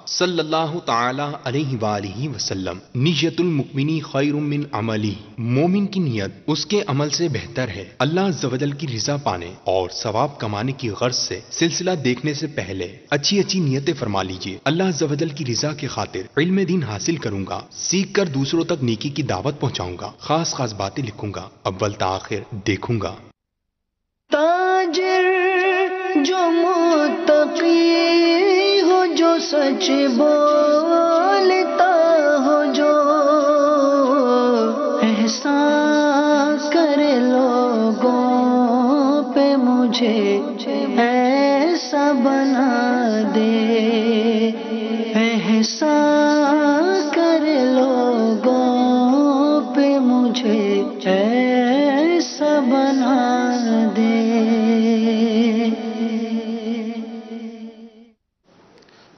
صلی اللہ تعالی علیہ وآلہ وسلم، نیت المؤمنی خیر من عملی، مومن کی نیت اس کے عمل سے بہتر ہے۔ اللہ عز و جل کی رضا پانے اور ثواب کمانے کی غرض سے سلسلہ دیکھنے سے پہلے اچھی اچھی نیتیں فرما لیجئے۔ اللہ عز و جل کی رضا کے خاطر علم دین حاصل کروں گا، سیکھ کر دوسروں تک نیکی کی دعوت پہنچاؤں گا، خاص خاص باتیں لکھوں گا، اول تاخر دیکھوں گا۔ تاجر جو متقی ہو، جو سچ بولتا ہو، جو احسان کرے لوگوں پہ، مجھے ایسا بنا دے، احسان کرے لوگوں پہ، مجھے ایسا بنا دے۔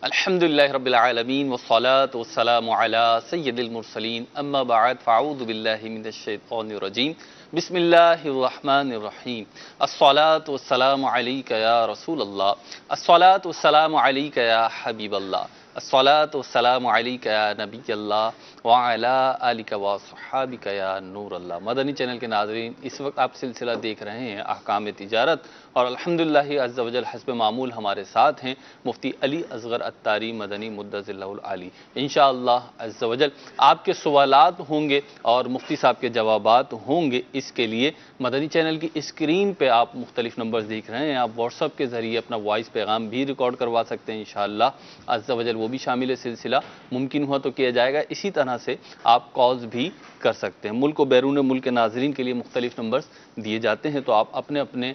الحمدللہ رب العالمین والصلاة والسلام علی سید المرسلین، اما بعد فاعوذ باللہ من الشیطان الرجیم، بسم اللہ الرحمن الرحیم۔ الصلاة والسلام علیک یا رسول اللہ، الصلاة والسلام علیک یا حبیب اللہ، الصلاة والسلام علیک یا نبی اللہ وعلی آلک وصحابک یا نور اللہ۔ مدنی چینل کے ناظرین، اس وقت آپ سلسلہ دیکھ رہے ہیں احکام تجارت، اور الحمدللہ عز و جل حسب معمول ہمارے ساتھ ہیں مفتی علی اصغر عطاری مدنی مدظ اللہ العالی۔ انشاءاللہ عز و جل آپ کے سوالات ہوں گے اور مفتی صاحب کے جوابات ہوں گے، اس کے لیے مدنی چینل کی اسکرین پہ آپ مختلف نمبرز دیکھ رہے ہیں، آپ واٹس ایپ کے ذریعے اپنا وائس پیغام بھی ریکارڈ کروا سکتے ہیں، انشاءاللہ عز و جل وہ بھی شامل سلسلہ ممکن ہوا تو کیا جائے گا۔ اسی طرح سے آپ کالز بھی کر سکتے ہیں، ملک و بیرون ملک کے ناظرین کے لیے مختلف نمبرز دیے جاتے ہیں، تو آپ اپنے اپنے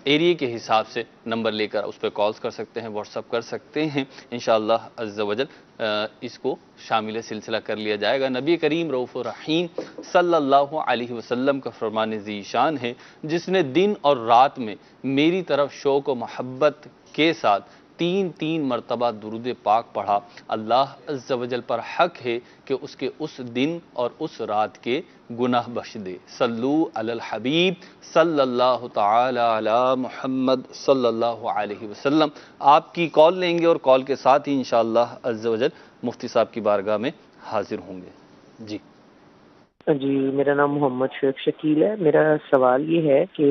ایریے کے حساب سے نمبر لے کر اس پہ کالز کر سکتے ہیں، واٹس ایپ کر سکتے ہیں، انشاءاللہ عز و جل اس کو شامل سلسلہ کر لیا جائے گا۔ نبی کریم رؤوف الرحیم صلی اللہ علیہ وسلم کا فرمان ذی شان ہے، جس نے دن اور رات میں میری طرف شوق و محبت کے ساتھ 3 مرتبہ درود پاک پڑھا، اللہ عز و جل پر حق ہے کہ اس کے اس دن اور اس رات کے گناہ بخش دے۔ صلو علی الحبیب صلی اللہ تعالی علی محمد صلی اللہ علیہ وسلم۔ آپ کی کال لیں گے اور کال کے ساتھ ہی انشاءاللہ عز و جل مفتی صاحب کی بارگاہ میں حاضر ہوں گے۔ جی جی، میرا نام محمد شیخ شکیل ہے۔ میرا سوال یہ ہے کہ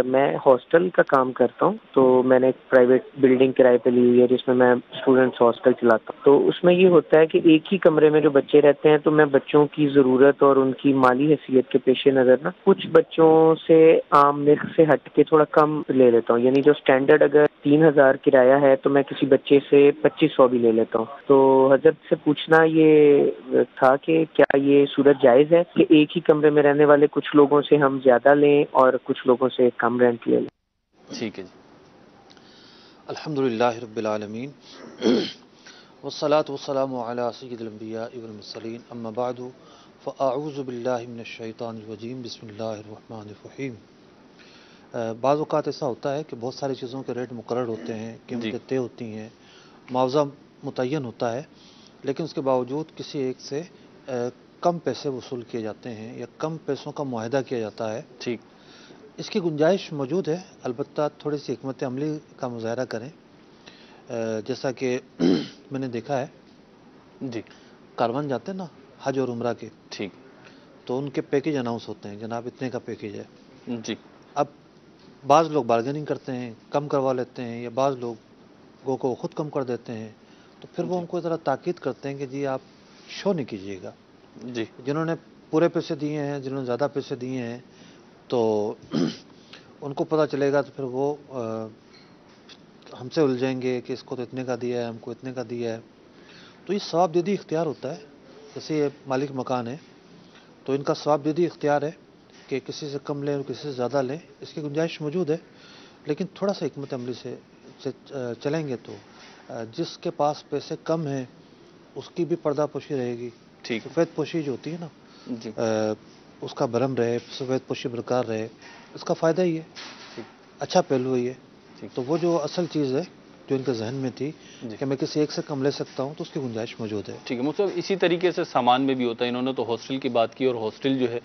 میں ہاسٹل کا کام کرتا ہوں، تو میں نے ایک پرائیویٹ بلڈنگ کرائے پہ لی ہوئی ہے جس میں میں اسٹوڈنٹس ہاسٹل چلاتا ہوں۔ تو اس میں یہ ہوتا ہے کہ ایک ہی کمرے میں جو بچے رہتے ہیں، تو میں بچوں کی ضرورت اور ان کی مالی حیثیت کے پیش نظر کچھ بچوں سے عام نرخ سے ہٹ کے تھوڑا کم لے لیتا ہوں، یعنی جو اسٹینڈرڈ اگر 3000 کرایہ ہے تو میں کسی بچے سے 2500 بھی لے لیتا ہوں۔ تو حضرت سے پوچھنا یہ تھا کہ کیا یہ صورت جائز ہے کہ ایک ہی کمرے میں رہنے والے کچھ لوگوں سے ہم زیادہ لیں اور کچھ لوگوں سے کم رینٹ لے لیں؟ ٹھیک ہے جی۔ الحمدللہ رب العالمین والصلاة والسلام علی سید الانبیاء والمرسلین، اما بعد فاعوذ باللہ من الشیطان الرجیم، بسم اللہ الرحمن الرحیم۔ بعض اوقات ایسا ہوتا ہے کہ بہت ساری چیزوں کے ریٹ مقرر ہوتے ہیں، قیمتیں طے ہوتی ہیں، معاوضہ متعین ہوتا ہے، لیکن اس کے باوجود کسی ایک سے کم پیسے وصول کیے جاتے ہیں یا کم پیسوں کا معاہدہ کیا جاتا ہے۔ ٹھیک، اس کی گنجائش موجود ہے، البتہ تھوڑی سی حکمت عملی کا مظاہرہ کریں۔ جیسا کہ میں نے دیکھا ہے، جی کاروان جاتے ہیں نا حج اور عمرہ کے، ٹھیک، تو ان کے پیکیج اناؤنس ہوتے ہیں، جناب اتنے کا پیکیج ہے۔ جی اب بعض لوگ بارگیننگ کرتے ہیں، کم کروا لیتے ہیں، یا بعض لوگوں کو خود کم کر دیتے ہیں، تو پھر وہ ان کو ذرا تاکید کرتے ہیں کہ جی آپ شو نہیں کیجیے گا۔ جی جنہوں نے پورے پیسے دیے ہیں، جنہوں نے زیادہ پیسے دیے ہیں، تو ان کو پتہ چلے گا، تو پھر وہ ہم سے الجھیں گے کہ اس کو تو اتنے کا دیا ہے، ہم کو اتنے کا دیا ہے۔ تو یہ ثواب دیدی اختیار ہوتا ہے، جیسے یہ مالک مکان ہے تو ان کا ثواب دیدی اختیار ہے کہ کسی سے کم لیں اور کسی سے زیادہ لیں، اس کی گنجائش موجود ہے، لیکن تھوڑا سا حکمت عملی سے چلیں گے تو جس کے پاس پیسے کم ہیں اس کی بھی پردہ پوشی رہے گی، ٹھیک، سفید پوشی جو ہوتی ہے نا، جی اس کا بھرم رہے، سفید پوشی برقرار رہے، اس کا فائدہ ہی ہے، اچھا پہلو ہی ہے۔ تو وہ جو اصل چیز ہے جو ان کے ذہن میں تھی کہ میں کسی ایک سے کم لے سکتا ہوں تو اس کی گنجائش موجود ہے. ٹھیک ہے. مطلب اسی طریقے سے سامان میں بھی ہوتا ہے. انہوں نے تو ہاسٹل کی بات کی اور ہاسٹل جو ہے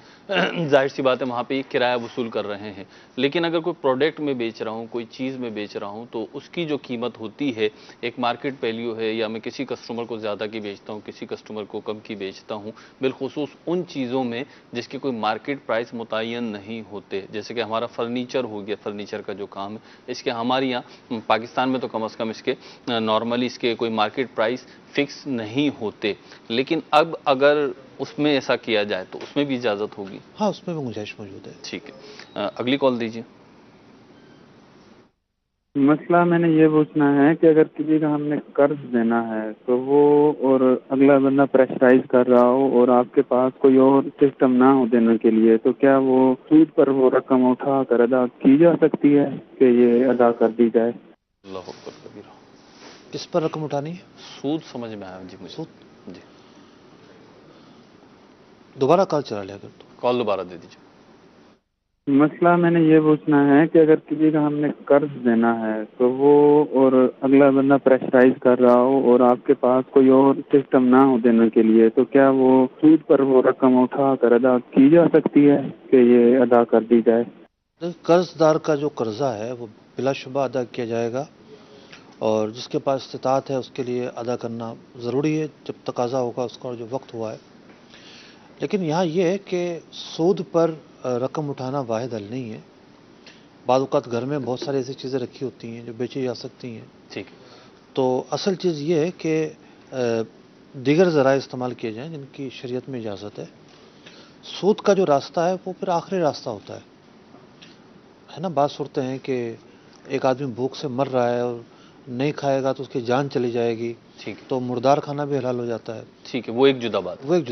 ظاہر سی بات ہے وہاں پہ ایک کرایہ وصول کر رہے ہیں, لیکن اگر کوئی پروڈکٹ میں بیچ رہا ہوں, کوئی چیز میں بیچ رہا ہوں, تو اس کی جو قیمت ہوتی ہے ایک مارکیٹ ویلیو ہے, یا میں کسی کسٹمر کو زیادہ کی بیچتا ہوں, کسی کسٹمر کو کم کی بیچتا ہوں, بالخصوص ان چیزوں میں جس کے کوئی مارکیٹ پرائس متعین نہیں ہوتے. جیسے کہ ہمارا فرنیچر ہو گیا, فرنیچر کا جو کام ہے اس کے ہمارے یہاں پاکستان میں تو کم از کم اس کے نارملی اس کے کوئی مارکیٹ پرائس فکس نہیں ہوتے, لیکن اب اگر اس میں ایسا کیا جائے تو اس میں بھی اجازت ہوگی. ہاں, اس میں بھی گنجائش موجود ہے. ٹھیک ہے. اگلی کال دیجیے. مسئلہ میں نے یہ پوچھنا ہے کہ اگر کسی کا ہم نے قرض دینا ہے تو وہ اور اگلا بندہ پریشرائز کر رہا ہو اور آپ کے پاس کوئی اور سسٹم نہ ہو دینے کے لیے, تو کیا وہ سود پر وہ رقم اٹھا کر ادا کی جا سکتی ہے کہ یہ ادا کر دی جائے؟ اللہ اکبر کبیرہ. کس پر رقم اٹھانی ہے؟ سود سمجھ میں آیا جی مجھے. سود جی دوبارہ کال چلا لیا کر. کال دوبارہ دے دیجیے. مسئلہ میں نے یہ پوچھنا ہے کہ اگر کسی کا ہم نے قرض دینا ہے تو وہ اور اگلا بندہ پریشرائز کر رہا ہو اور آپ کے پاس کوئی اور سسٹم نہ ہو دینے کے لیے, تو کیا وہ سود پر وہ رقم اٹھا کر ادا کی جا سکتی ہے کہ یہ ادا کر دی جائے؟ قرض دار کا جو قرضہ ہے وہ بلا شبہ ادا کیا جائے گا, اور جس کے پاس استطاعت ہے اس کے لیے ادا کرنا ضروری ہے جب تقاضا ہوگا اس کا اور جو وقت ہوا ہے. لیکن یہاں یہ ہے کہ سود پر رقم اٹھانا واحد حل نہیں ہے. بعض اوقات گھر میں بہت ساری ایسی چیزیں رکھی ہوتی ہیں جو بیچی جا سکتی ہیں. ٹھیک. تو اصل چیز یہ ہے کہ دیگر ذرائع استعمال کیے جائیں جن کی شریعت میں اجازت ہے. سود کا جو راستہ ہے وہ پھر آخری راستہ ہوتا ہے نا. بات سنتے ہیں کہ ایک آدمی بھوک سے مر رہا ہے اور نہیں کھائے گا تو اس کی جان چلی جائے گی, ٹھیک, تو مردار کھانا بھی حلال ہو جاتا ہے. ٹھیک ہے, وہ ایک جدا بات, وہ ایک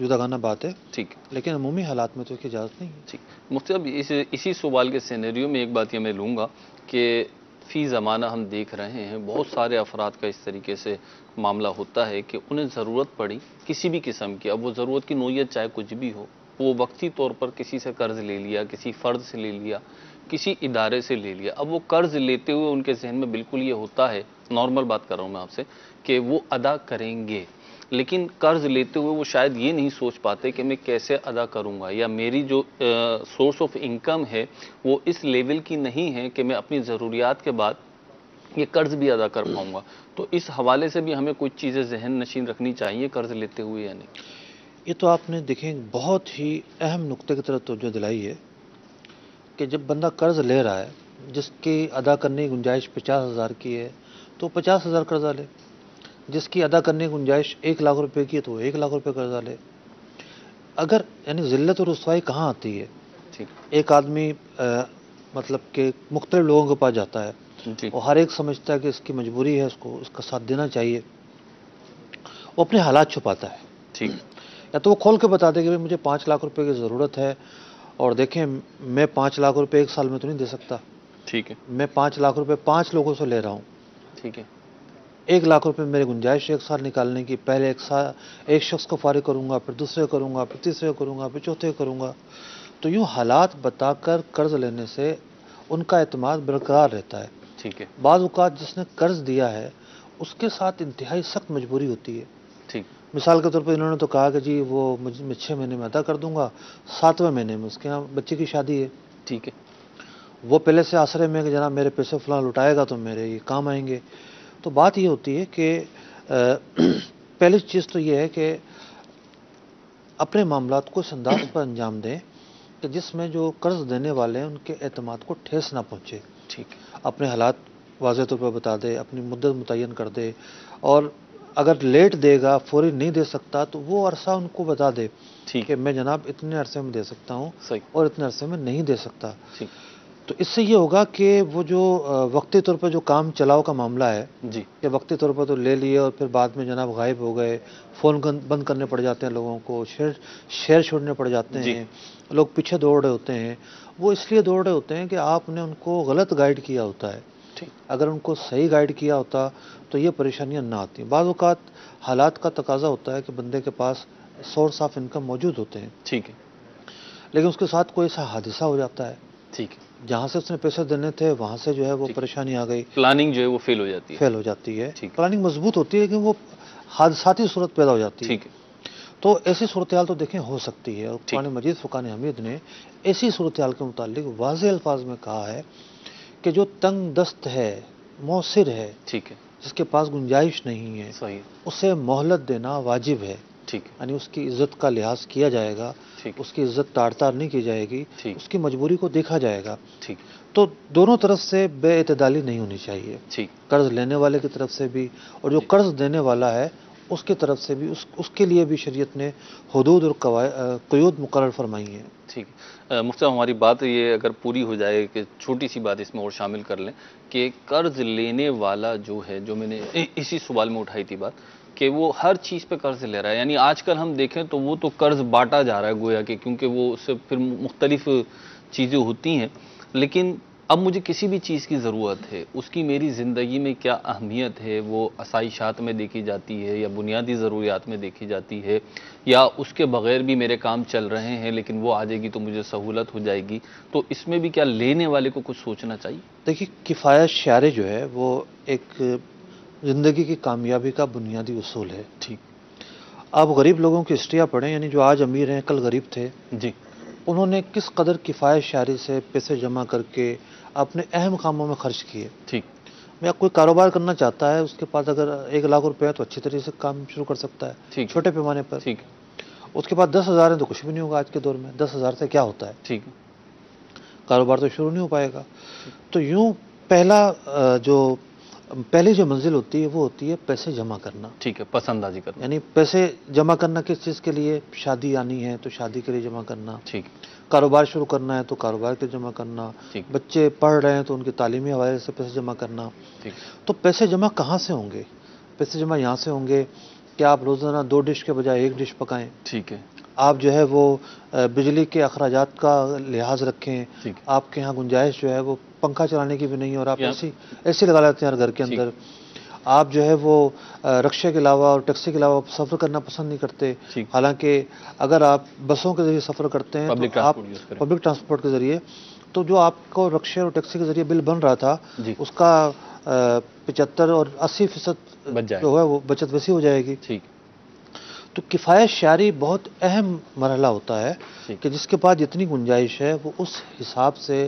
جداگانہ بات ہے. ٹھیک, لیکن عمومی حالات میں تو اس کی اجازت نہیں ہے. ٹھیک. مفتی صاحب اسی سوال کے سینیریو میں ایک بات یہ میں لوں گا کہ فی زمانہ ہم دیکھ رہے ہیں بہت سارے افراد کا اس طریقے سے معاملہ ہوتا ہے کہ انہیں ضرورت پڑی کسی بھی قسم کی, اب وہ ضرورت کی نوعیت چاہے کچھ بھی ہو, وہ وقتی طور پر کسی سے قرض لے لیا, کسی فرد سے لے لیا, کسی ادارے سے لے لیا. اب وہ قرض لیتے ہوئے ان کے ذہن میں بالکل یہ ہوتا ہے, نارمل بات کر رہا ہوں میں آپ سے, کہ وہ ادا کریں گے, لیکن قرض لیتے ہوئے وہ شاید یہ نہیں سوچ پاتے کہ میں کیسے ادا کروں گا, یا میری جو سورس آف انکم ہے وہ اس لیول کی نہیں ہے کہ میں اپنی ضروریات کے بعد یہ قرض بھی ادا کر پاؤں گا. تو اس حوالے سے بھی ہمیں کچھ چیزیں ذہن نشین رکھنی چاہیے قرض لیتے ہوئے یا نہیں؟ یہ تو آپ نے دیکھیں بہت ہی اہم نقطے کی طرف توجہ دلائی ہے کہ جب بندہ قرض لے رہا ہے جس کی ادا کرنے کی گنجائش 50,000 کی ہے تو 50,000 قرضہ لے, جس کی ادا کرنے کی گنجائش 1 لاکھ روپے کی ہے تو 1 لاکھ روپے قرضہ لے. اگر یعنی ذلت اور رسوائی کہاں آتی ہے؟ ایک آدمی مطلب کہ مختلف لوگوں کے پاس جاتا ہے, اور ہر ایک سمجھتا ہے کہ اس کی مجبوری ہے, اس کو اس کا ساتھ دینا چاہیے, وہ اپنے حالات چھپاتا ہے. ٹھیک. یا تو وہ کھول کے بتا دے کہ مجھے 5 لاکھ روپے کی ضرورت ہے, اور دیکھیں میں 5 لاکھ روپے ایک سال میں تو نہیں دے سکتا. ٹھیک ہے. میں 5 لاکھ روپے 5 لوگوں سے لے رہا ہوں. ٹھیک ہے. 1 لاکھ روپے میری گنجائش ایک سال نکالنے کی, پہلے ایک شخص کو فارغ کروں گا, پھر دوسرے کروں گا, پھر تیسرے کروں گا, پھر چوتھے کروں گا. تو یوں حالات بتا کر قرض لینے سے ان کا اعتماد برقرار رہتا ہے. ٹھیک ہے. بعض اوقات جس نے قرض دیا ہے اس کے ساتھ انتہائی سخت مجبوری ہوتی ہے. ٹھیک. مثال کے طور پر انہوں نے تو کہا کہ جی وہ میں 6 مہینے میں ادا کر دوں گا, 7ویں مہینے میں اس کے یہاں بچے کی شادی ہے. ٹھیک ہے. وہ پہلے سے آسرے میں کہ جناب میرے پیسے فلاں لٹائے گا تو میرے یہ کام آئیں گے. تو بات یہ ہوتی ہے کہ پہلی چیز تو یہ ہے کہ اپنے معاملات کو اس انداز پر انجام دیں کہ جس میں جو قرض دینے والے ہیں ان کے اعتماد کو ٹھیس نہ پہنچے. ٹھیک. اپنے حالات واضح طور پر بتا دے, اپنی مدت متعین کر دے, اور اگر لیٹ دے گا, فوری نہیں دے سکتا تو وہ عرصہ ان کو بتا دے کہ میں جناب اتنے عرصے میں دے سکتا ہوں اور اتنے عرصے میں نہیں دے سکتا. تو اس سے یہ ہوگا کہ وہ جو وقتی طور پر جو کام چلاؤ کا معاملہ ہے کہ وقتی طور پر تو لے لیے اور پھر بعد میں جناب غائب ہو گئے, فون بند کرنے پڑ جاتے ہیں لوگوں کو, شیئر چھوڑنے پڑ جاتے ہیں, لوگ پیچھے دوڑ رہے ہوتے ہیں. وہ اس لیے دوڑ رہے ہوتے ہیں کہ آپ نے ان کو غلط گائیڈ کیا ہوتا ہے. اگر ان کو صحیح گائیڈ کیا ہوتا تو یہ پریشانیاں نہ آتی. بعض اوقات حالات کا تقاضا ہوتا ہے کہ بندے کے پاس سورس آف انکم موجود ہوتے ہیں. ٹھیک ہے. لیکن اس کے ساتھ کوئی ایسا حادثہ ہو جاتا ہے. ٹھیک ہے. جہاں سے اس نے پیسے دینے تھے وہاں سے جو ہے وہ پریشانی آ گئی، پلاننگ جو ہے وہ فیل ہو جاتی ہے. فیل ہو جاتی ہے. ٹھیک. پلاننگ مضبوط ہوتی ہے کہ وہ حادثاتی صورت پیدا ہو جاتی ہے. ٹھیک ہے. تو ایسی صورتحال تو دیکھیں ہو سکتی ہے، اور قرآن مجید فرقان حمید نے ایسی صورتحال کے متعلق واضح الفاظ میں کہا ہے کہ جو تنگ دست ہے، موثر ہے، ٹھیک ہے. جس کے پاس گنجائش نہیں ہے، صحیح. اسے مہلت دینا واجب ہے. ٹھیک ہے. یعنی اس کی عزت کا لحاظ کیا جائے گا، ٹھیک. اس کی عزت تاڑ تاڑ نہیں کی جائے گی، ٹھیک. اس کی مجبوری کو دیکھا جائے گا. ٹھیک. تو دونوں طرف سے بے اعتدالی نہیں ہونی چاہیے، ٹھیک. قرض لینے والے کی طرف سے بھی اور جو قرض دینے والا ہے اس کی طرف سے بھی، اس کے لیے بھی شریعت نے حدود اور قیود مقرر فرمائی ہیں. ٹھیک ہے. مفتی صاحب ہماری بات یہ اگر پوری ہو جائے کہ چھوٹی سی بات اس میں اور شامل کر لیں کہ قرض لینے والا جو ہے، جو میں نے اسی سوال میں اٹھائی تھی بات، کہ وہ ہر چیز پہ قرض لے رہا ہے. یعنی آج کل ہم دیکھیں تو وہ تو قرض بانٹا جا رہا ہے گویا کہ، کیونکہ وہ اس سے پھر مختلف چیزیں ہوتی ہیں. لیکن اب مجھے کسی بھی چیز کی ضرورت ہے، اس کی میری زندگی میں کیا اہمیت ہے، وہ آسائشات میں دیکھی جاتی ہے یا بنیادی ضروریات میں دیکھی جاتی ہے، یا اس کے بغیر بھی میرے کام چل رہے ہیں لیکن وہ آ جائے گی تو مجھے سہولت ہو جائے گی. تو اس میں بھی کیا لینے والے کو کچھ سوچنا چاہیے؟ دیکھیے، کفایت شعر جو ہے وہ ایک زندگی کی کامیابی کا بنیادی اصول ہے. ٹھیک. آپ غریب لوگوں کی ہسٹریاں پڑھیں، یعنی جو آج امیر ہیں کل غریب تھے، جی. انہوں نے کس قدر کفایت شعری سے پیسے جمع کر کے اپنے اہم کاموں میں خرچ کیے. ٹھیک. میں کوئی کاروبار کرنا چاہتا ہے، اس کے پاس اگر 1,00,000 روپے ہے تو اچھی طریقے سے کام شروع کر سکتا ہے. ٹھیک. چھوٹے پیمانے پر. ٹھیک. اس کے بعد 10,000 ہے تو کچھ بھی نہیں ہوگا. آج کے دور میں 10,000 سے کیا ہوتا ہے؟ ٹھیک. کاروبار تو شروع نہیں ہو پائے گا. تو یوں پہلی جو منزل ہوتی ہے وہ ہوتی ہے پیسے جمع کرنا. ٹھیک ہے. پس اندازی کرنا. یعنی پیسے جمع کرنا کس چیز کے لیے؟ شادی آنی ہے تو شادی کے لیے جمع کرنا. ٹھیک. کاروبار شروع کرنا ہے تو کاروبار کے جمع کرنا. ٹھیک. بچے پڑھ رہے ہیں تو ان کی تعلیمی حوالے سے پیسے جمع کرنا. ٹھیک. تو پیسے جمع کہاں سے ہوں گے؟ پیسے جمع یہاں سے ہوں گے کہ آپ روزانہ 2 ڈش کے بجائے 1 ڈش پکائیں. ٹھیک ہے. آپ جو ہے وہ بجلی کے اخراجات کا لحاظ رکھیں. ٹھیک. آپ کے ہاں گنجائش جو ہے وہ پنکھا چلانے کی بھی نہیں ہے اور آپ ایسی لگا لیتے ہیں ہر گھر کے اندر. آپ جو ہے وہ رکشے کے علاوہ اور ٹیکسی کے علاوہ سفر کرنا پسند نہیں کرتے. حالانکہ اگر آپ بسوں کے ذریعے سفر کرتے ہیں تو آپ پبلک ٹرانسپورٹ کے ذریعے، تو جو آپ کو رکشے اور ٹیکسی کے ذریعے بل بن رہا تھا اس کا 75 اور 80% جو ہے وہ بچت ویسی ہو جائے گی. ٹھیک. تو کفایت شعری بہت اہم مرحلہ ہوتا ہے کہ جس کے بعد جتنی گنجائش ہے وہ اس حساب سے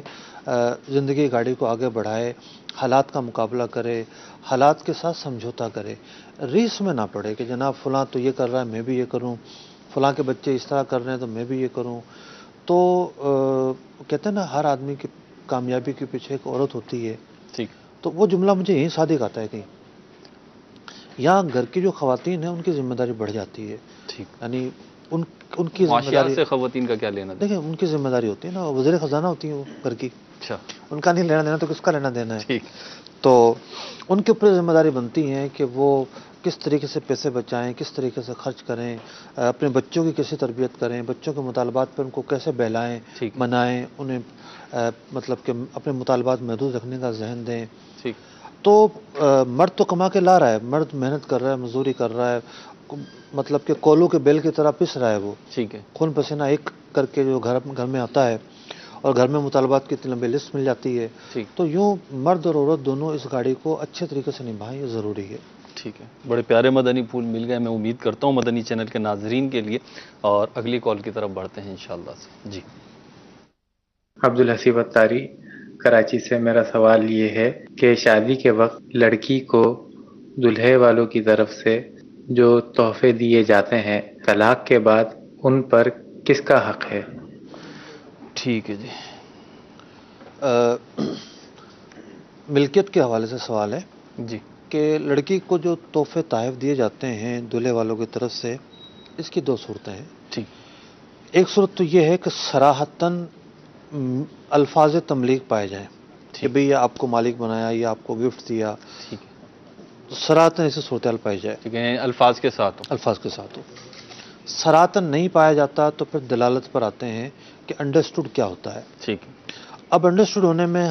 زندگی گاڑی کو آگے بڑھائے، حالات کا مقابلہ کرے، حالات کے ساتھ سمجھوتا کرے، ریس میں نہ پڑے کہ جناب فلاں تو یہ کر رہا ہے میں بھی یہ کروں، فلاں کے بچے اس طرح کر رہے ہیں تو میں بھی یہ کروں. تو کہتے ہیں نا ہر آدمی کی کامیابی کے پیچھے ایک عورت ہوتی ہے. ٹھیک. تو وہ جملہ مجھے یہیں صادق آتا ہے کہیں. یہاں گھر کی جو خواتین ہیں ان کی ذمہ داری بڑھ جاتی ہے. ٹھیک. یعنی ان کی ذمہ معاشیات سے خواتین کا کیا لینا؟ دیکھیں ان کی ذمہ داری ہوتی ہے نا، وزیر خزانہ ہوتی ہیں وہ گھر کی. اچھا. ان کا نہیں لینا دینا تو کس کا لینا دینا ہے؟ ٹھیک. تو ان کے اوپر ذمہ داری بنتی ہے کہ وہ کس طریقے سے پیسے بچائیں، کس طریقے سے خرچ کریں، اپنے بچوں کی کیسے تربیت کریں، بچوں کے مطالبات پر ان کو کیسے بہلائیں، منائیں، انہیں مطلب کہ اپنے مطالبات محدود رکھنے کا ذہن دیں. ٹھیک. تو مرد تو کما کے لا رہا ہے، مرد محنت کر رہا ہے، مزدوری کر رہا ہے، مطلب کہ کولوں کے بیل کی طرح پس رہا ہے وہ. ٹھیک ہے. خون پسینہ ایک کر کے جو گھر میں آتا ہے، اور گھر میں مطالبات کی اتنی لمبی لسٹ مل جاتی ہے. تو یوں مرد اور عورت دونوں اس گاڑی کو اچھے طریقے سے نبھائیں، یہ ضروری ہے. ٹھیک ہے. بڑے پیارے مدنی پھول مل گئے، میں امید کرتا ہوں مدنی چینل کے ناظرین کے لیے. اور اگلی کال کی طرف بڑھتے ہیں انشاءاللہ سے. جی. عبدالحسیب اتاری کراچی سے. میرا سوال یہ ہے کہ شادی کے وقت لڑکی کو دلہے والوں کی طرف سے جو تحفے دیے جاتے ہیں طلاق کے بعد ان پر کس کا حق ہے؟ ٹھیک ہے جی. ملکیت کے حوالے سے سوال ہے جی کہ لڑکی کو جو تحفے تحائف دیے جاتے ہیں دلہے والوں کی طرف سے، اس کی 2 صورتیں ہیں. ٹھیک. ایک صورت تو یہ ہے کہ صراحتاً الفاظ تملیک پائے جائیں کہ بھئی یہ آپ کو مالک بنایا یا آپ کو گفٹ دیا. ٹھیک. صراحتاً ایسی صورتحال پائی جائے. ٹھیک ہے. الفاظ کے ساتھ ہو. الفاظ کے ساتھ ہو. صراحتاً نہیں پایا جاتا تو پھر دلالت پر آتے ہیں کہ انڈرسٹوڈ کیا ہوتا ہے. ٹھیک. اب انڈرسٹوڈ ہونے میں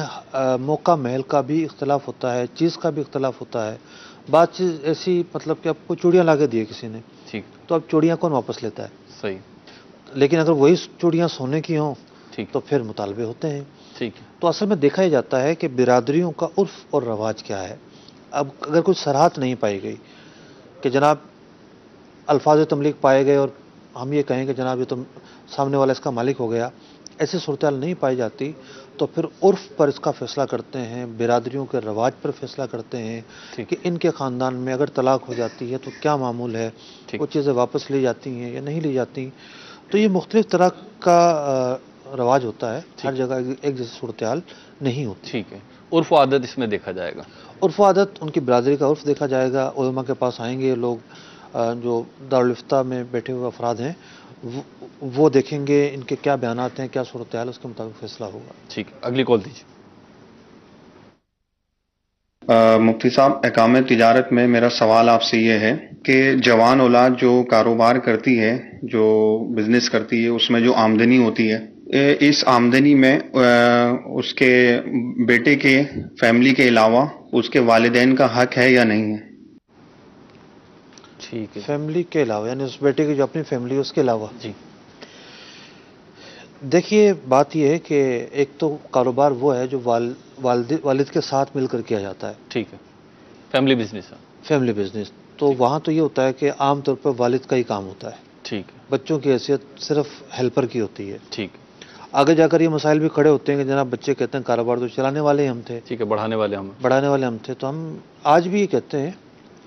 موقع محل کا بھی اختلاف ہوتا ہے، چیز کا بھی اختلاف ہوتا ہے. بات چیز ایسی مطلب کہ آپ کو چوڑیاں لا کے دیے کسی نے، ٹھیک، تو اب چوڑیاں کون واپس لیتا ہے؟ صحیح. لیکن اگر وہی چوڑیاں سونے کی ہوں ٹھیک تو پھر مطالبے ہوتے ہیں. ٹھیک ہے. تو اصل میں دیکھا ہی جاتا ہے کہ برادریوں کا عرف اور رواج کیا ہے. اب اگر کوئی سراحت نہیں پائی گئی کہ جناب الفاظ تملیغ پائے گئے اور ہم یہ کہیں کہ جناب یہ تو سامنے والا اس کا مالک ہو گیا، ایسی صورتحال نہیں پائی جاتی تو پھر عرف پر اس کا فیصلہ کرتے ہیں، برادریوں کے رواج پر فیصلہ کرتے ہیں کہ ان کے خاندان میں اگر طلاق ہو جاتی ہے تو کیا معمول ہے، وہ چیزیں واپس لی جاتی ہیں یا نہیں لی جاتی. تو یہ مختلف طرح کا رواج ہوتا ہے، ہر جگہ ایک جیسی صورتحال نہیں ہوتی. ٹھیک ہے. عرف و عادت اس میں دیکھا جائے گا. عرف و عادت ان کی برادری کا عرف دیکھا جائے گا. علماء کے پاس آئیں گے لوگ، جو دارالفتہ میں بیٹھے ہوئے افراد ہیں وہ دیکھیں گے ان کے کیا بیانات ہیں، کیا صورتحال، اس کے مطابق فیصلہ ہوگا. ٹھیک ہے. اگلی کال دیجیے. مفتی صاحب، احکام تجارت میں میرا سوال آپ سے یہ ہے کہ جوان اولاد جو کاروبار کرتی ہے، جو بزنس کرتی ہے، اس میں جو آمدنی ہوتی ہے، اس آمدنی میں اس کے بیٹے کے فیملی کے علاوہ اس کے والدین کا حق ہے یا نہیں ہے؟ ٹھیک ہے. فیملی کے علاوہ یعنی اس بیٹے کی جو اپنی فیملی ہے اس کے علاوہ. جی. دیکھیے بات یہ ہے کہ ایک تو کاروبار وہ ہے جو والد کے ساتھ مل کر کیا جاتا ہے. ٹھیک ہے. فیملی بزنس ہے. فیملی بزنس تو وہاں تو یہ ہوتا ہے کہ عام طور پر والد کا ہی کام ہوتا ہے. ٹھیک ہے. بچوں کی حیثیت صرف ہیلپر کی ہوتی ہے. ٹھیک ہے. آگے جا کر یہ مسائل بھی کھڑے ہوتے ہیں کہ جناب بچے کہتے ہیں کاروبار تو چلانے والے ہی ہم تھے. ٹھیک ہے. بڑھانے والے ہم تھے. تو ہم آج بھی یہ کہتے ہیں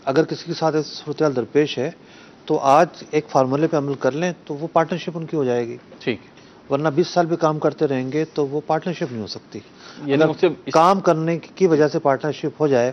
اگر کسی کے ساتھ ایسی صورتحال درپیش ہے تو آج ایک فارمولے پہ عمل کر لیں تو وہ پارٹنرشپ ان کی ہو جائے گی. ٹھیک ہے. ورنہ 20 سال بھی کام کرتے رہیں گے تو وہ پارٹنرشپ نہیں ہو سکتی. یعنی کام کرنے کی وجہ سے پارٹنرشپ ہو جائے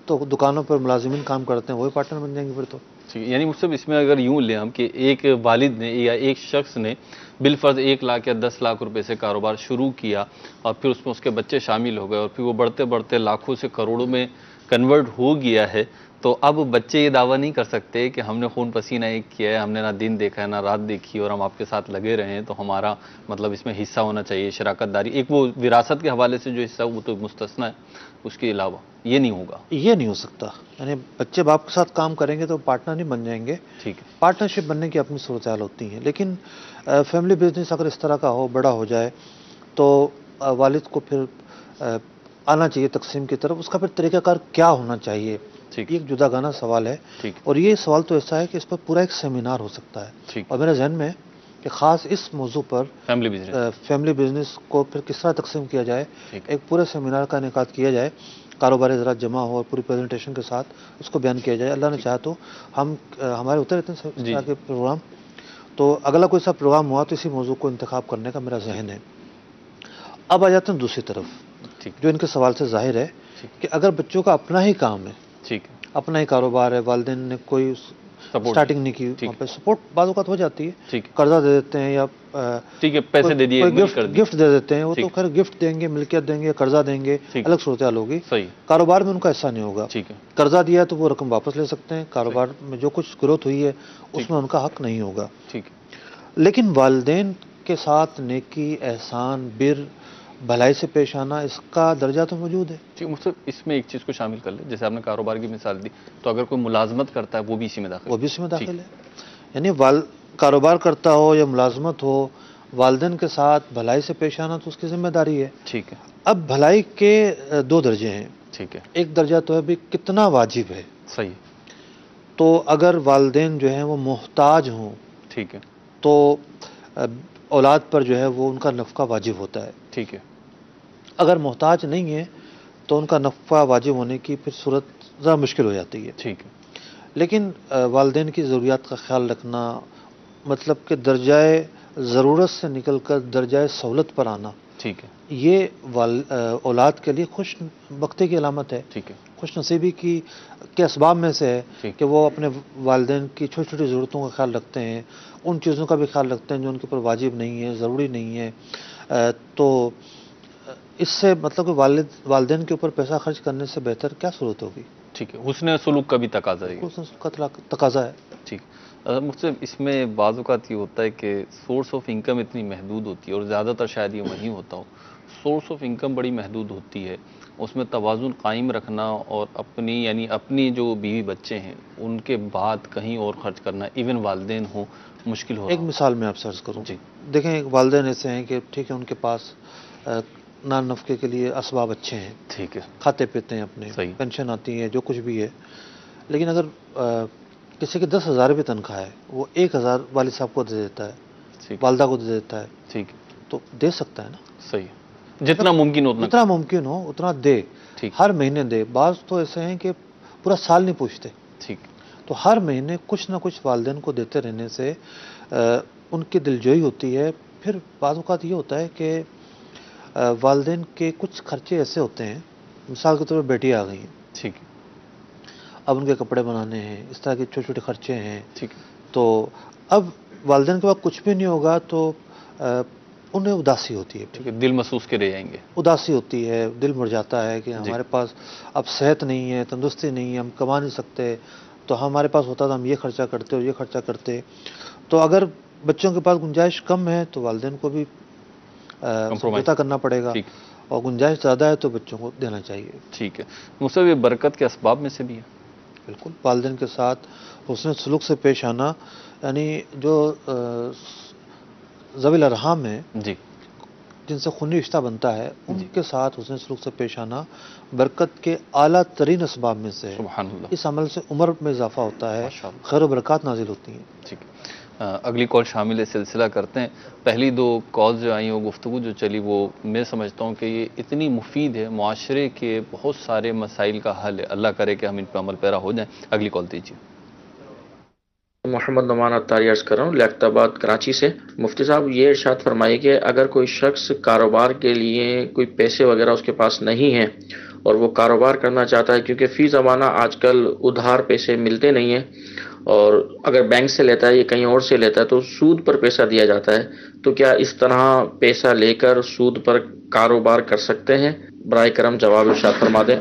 تو دکانوں پر ملازمین کام کرتے ہیں وہی پارٹنر بن جائیں گے پھر تو. یعنی مجھ سے اس میں اگر یوں لیں ہم کہ ایک والد نے یا ایک شخص نے بالفرض 1 لاکھ یا 10 لاکھ روپے سے کاروبار شروع کیا اور پھر اس میں اس کے بچے شامل ہو گئے اور پھر وہ بڑھتے بڑھتے لاکھوں سے کروڑوں میں کنورٹ ہو گیا ہے، تو اب بچے یہ دعویٰ نہیں کر سکتے کہ ہم نے خون پسینہ ایک کیا ہے، ہم نے نہ دن دیکھا ہے نہ رات دیکھی اور ہم آپ کے ساتھ لگے رہے ہیں تو ہمارا مطلب اس میں حصہ ہونا چاہیے، شراکت داری. ایک وہ وراثت کے حوالے سے جو حصہ وہ تو مستثنیٰ ہے، اس کے علاوہ یہ نہیں ہوگا. یہ نہیں ہو سکتا. یعنی بچے باپ کے ساتھ کام کریں گے تو پارٹنر نہیں بن جائیں گے. ٹھیک ہے. پارٹنرشپ بننے کی اپنی صورتحال ہوتی ہیں. لیکن فیملی بزنس اگر اس طرح کا ہو، بڑا ہو جائے تو والد کو پھر آنا چاہیے تقسیم کی طرف. اس کا پھر طریقہ کار کیا ہونا چاہیے، یہ ایک جدا گانا سوال ہے. اور یہ سوال تو ایسا ہے کہ اس پر پورا ایک سیمینار ہو سکتا ہے. اور میرے ذہن میں کہ خاص اس موضوع پر فیملی بزنس کو پھر کس طرح تقسیم کیا جائے، ایک پورے سیمینار کا انعقاد کیا جائے، کاروباری حضرات جمع ہو اور پوری پریزنٹیشن کے ساتھ اس کو بیان کیا جائے. اللہ نے چاہا تو ہم ہمارے ہوتے رہتے ہیں اس طرح کے پروگرام، تو اگلا کوئی سا پروگرام ہوا تو اسی موضوع کو انتخاب کرنے کا میرا ذہن ہے. اب آ جاتے ہیں دوسری طرف جو ان کے سوال سے ظاہر ہے کہ اگر بچوں کا اپنا ہی کام ہے، اپنا ہی کاروبار ہے، والدین نے کوئی سٹارٹنگ نہیں کی، وہاں پہ سپورٹ بعض اوقات ہو جاتی ہے، قرضہ دے دیتے ہیں یا پیسے دے دیے، گفٹ دے دیتے ہیں. وہ تو خیر گفٹ دیں گے، ملکیت دیں گے، قرضہ دیں گے، الگ صورتحال ہوگی. کاروبار میں ان کا ایسا نہیں ہوگا. قرضہ دیا ہے تو وہ رقم واپس لے سکتے ہیں. کاروبار میں جو کچھ گروتھ ہوئی ہے اس میں ان کا حق نہیں ہوگا. لیکن والدین کے ساتھ نیکی، احسان، بر، بھلائی سے پیش آنا، اس کا درجہ تو موجود ہے. اس میں ایک چیز کو شامل کر لیں، جیسے آپ نے کاروبار کی مثال دی تو اگر کوئی ملازمت کرتا ہے وہ بھی اسی میں داخل ہے. یعنی کاروبار کرتا ہو یا ملازمت ہو، والدین کے ساتھ بھلائی سے پیش آنا تو اس کی ذمہ داری ہے. ٹھیک ہے. اب بھلائی کے 2 درجے ہیں. ٹھیک ہے. ایک درجہ تو ہے بھی کتنا واجب ہے. صحیح. تو اگر والدین جو ہیں وہ محتاج ہوں، ٹھیک ہے، تو اولاد پر جو ہے وہ ان کا نفقہ واجب ہوتا ہے. ٹھیک ہے. اگر محتاج نہیں ہے تو ان کا نفقہ واجب ہونے کی پھر صورت ذرا مشکل ہو جاتی ہے. ٹھیک ہے. لیکن والدین کی ضروریات کا خیال رکھنا، مطلب کہ درجۂ ضرورت سے نکل کر درجۂ سہولت پر آنا، ٹھیک ہے، یہ اولاد کے لیے خوش بختی کی علامت ہے. ٹھیک ہے. خوش نصیبی کے اسباب میں سے ہے کہ وہ اپنے والدین کی چھوٹی چھوٹی ضرورتوں کا خیال رکھتے ہیں، ان چیزوں کا بھی خیال رکھتے ہیں جو ان کے اوپر واجب نہیں ہے، ضروری نہیں ہے. تو اس سے مطلب کہ والدین کے اوپر پیسہ خرچ کرنے سے بہتر کیا صورت ہوگی. ٹھیک ہے. حسن سلوک کا بھی تقاضا ہے. حسن سلوک کا تقاضا ہے. ٹھیک. مجھ سے اس میں بعض اوقات یہ ہوتا ہے کہ سورس آف انکم اتنی محدود ہوتی ہے اور زیادہ تر شاید یہ وہیں ہوتا ہو. سورس آف انکم بڑی محدود ہوتی ہے، اس میں توازن قائم رکھنا اور اپنی جو بیوی بچے ہیں ان کے بعد کہیں اور خرچ کرنا، ایون والدین ہوں، مشکل ہو. ایک مثال میں آپ سے عرض کروں. جی دیکھیں، ایک والدین ایسے ہیں کہ ٹھیک ہے ان کے پاس نان نفقے کے لیے اسباب اچھے ہیں، ٹھیک ہے، کھاتے پیتے ہیں اپنے، صحیح، پینشن آتی ہے، جو کچھ بھی ہے. لیکن اگر کسی کی 10,000 بھی تنخواہ ہے، وہ 1,000 والد صاحب کو دے دیتا ہے، ٹھیک، والدہ کو دے دیتا ہے، ٹھیک، تو دے سکتا ہے نا. صحیح، جتنا ممکن اتنا جتنا ممکن ہو اتنا دے، ٹھیک، ہر مہینے دے. بعض تو ایسے ہیں کہ پورا سال نہیں پوچھتے، ٹھیک، تو ہر مہینے کچھ نہ کچھ والدین کو دیتے رہنے سے ان کی دلجوئی ہوتی ہے. پھر بعض اوقات یہ ہوتا ہے کہ والدین کے کچھ خرچے ایسے ہوتے ہیں، مثال کے طور پر بیٹی آ گئی ہیں، ٹھیک، اب ان کے کپڑے بنانے ہیں، اس طرح کے چھوٹے چھوٹے خرچے ہیں، ٹھیک، تو اب والدین کے پاس کچھ بھی نہیں ہوگا تو انہیں اداسی ہوتی ہے، ٹھیک ہے، دل محسوس کے رہ جائیں گے. اداسی ہوتی ہے، دل مر جاتا ہے کہ ہمارے پاس اب صحت نہیں ہے، تندرستی نہیں ہے، ہم کما نہیں سکتے، تو ہمارے پاس ہوتا تو ہم یہ خرچہ کرتے اور یہ خرچہ کرتے. تو اگر بچوں کے پاس گنجائش کم ہے تو والدین کو بھی سمجھوتا کرنا پڑے گا، ٹھیک، اور گنجائش زیادہ ہے تو بچوں کو دینا چاہیے. ٹھیک ہے. مصعب یہ برکت کے اسباب میں سے بھی ہے. بالکل، والدین کے ساتھ حسن سلوک سے پیش آنا، یعنی جو ذوی الارحام ہیں جی، جن سے خونی رشتہ بنتا ہے، ان جی، کے ساتھ حسن سلوک سے پیش آنا برکت کے اعلیٰ ترین اسباب میں سے ہے. سبحان اللہ، اس عمل سے عمر میں اضافہ ہوتا ہے، ماشاء اللہ. خیر و برکات نازل ہوتی ہیں. ٹھیک ہے. اگلی کال شامل سلسلہ کرتے ہیں. پہلی 2 کالز جو آئیں وہ گفتگو جو چلی وہ میں سمجھتا ہوں کہ یہ اتنی مفید ہے، معاشرے کے بہت سارے مسائل کا حل ہے. اللہ کرے کہ ہم ان پہ عمل پیرا ہو جائیں. اگلی کال دیجیے. محمد نعمان اتاری عرض کر رہا ہوں لیاقت آباد کراچی سے. مفتی صاحب یہ ارشاد فرمائیے کہ اگر کوئی شخص کاروبار کے لیے کوئی پیسے وغیرہ اس کے پاس نہیں ہیں اور وہ کاروبار کرنا چاہتا ہے، کیونکہ فی زمانہ آج کل ادھار پیسے ملتے نہیں ہیں، اور اگر بینک سے لیتا ہے یا کہیں اور سے لیتا ہے تو سود پر پیسہ دیا جاتا ہے، تو کیا اس طرح پیسہ لے کر سود پر کاروبار کر سکتے ہیں؟ برائے کرم جواب ارشاد فرما دیں.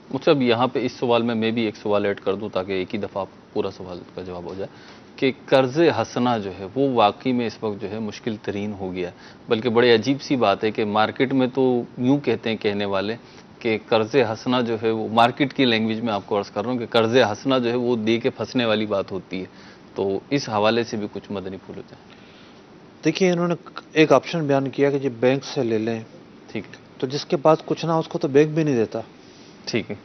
مطلب یہاں پہ اس سوال میں بھی ایک سوال ایڈ کر دوں تاکہ ایک ہی دفعہ پورا سوال کا جواب ہو جائے کہ قرض حسنہ جو ہے وہ واقعی میں اس وقت جو ہے مشکل ترین ہو گیا ہے. بلکہ بڑے عجیب سی بات ہے کہ مارکیٹ میں تو یوں کہتے ہیں کہنے والے کہ قرض حسنہ جو ہے وہ مارکیٹ کی لینگویج میں آپ کو عرض کر رہا ہوں کہ قرض حسنہ جو ہے وہ دے کے پھنسنے والی بات ہوتی ہے. تو اس حوالے سے بھی کچھ مدنی پھول ہوتے ہیں. دیکھیے، انہوں نے ایک آپشن بیان کیا کہ جب بینک سے لے لیں، ٹھیک ہے، تو جس کے پاس کچھ نہ اس کو تو بینک بھی نہیں دیتا. ٹھیک ہے،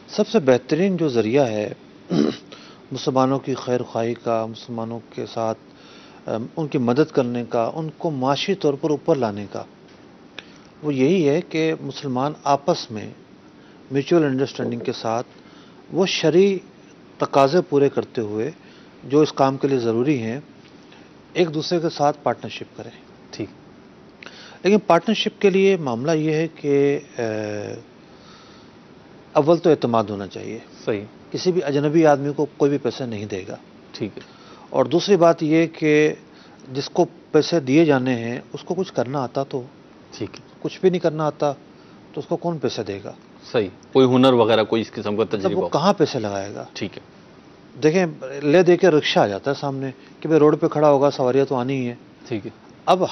سب سے بہترین جو ذریعہ ہے مسلمانوں کی خیر خواہی کا، مسلمانوں کے ساتھ ان کی مدد کرنے کا، ان کو معاشی طور پر اوپر لانے کا، وہ یہی ہے کہ مسلمان آپس میں میوچول انڈرسٹینڈنگ کے ساتھ وہ شرعی تقاضے پورے کرتے ہوئے جو اس کام کے لیے ضروری ہیں ایک دوسرے کے ساتھ پارٹنرشپ کریں. ٹھیک. لیکن پارٹنرشپ کے لیے معاملہ یہ ہے کہ اول تو اعتماد ہونا چاہیے. صحیح. کسی بھی اجنبی آدمی کو کوئی بھی پیسے نہیں دے گا. ٹھیک ہے. اور دوسری بات یہ کہ جس کو پیسے دیے جانے ہیں اس کو کچھ کرنا آتا تو. ٹھیک ہے. کچھ بھی نہیں کرنا آتا تو اس کو کون پیسے دے گا؟ صحیح. کوئی ہنر وغیرہ کوئی اس قسم کا تجربہ وہ کہاں پیسے لگائے گا؟ ٹھیک ہے. دیکھیں، لے دے کے رکشہ آ جاتا ہے سامنے کہ بھائی روڈ پہ کھڑا ہوگا، سواریاں تو آنی ہی ہے. ٹھیک ہے. اب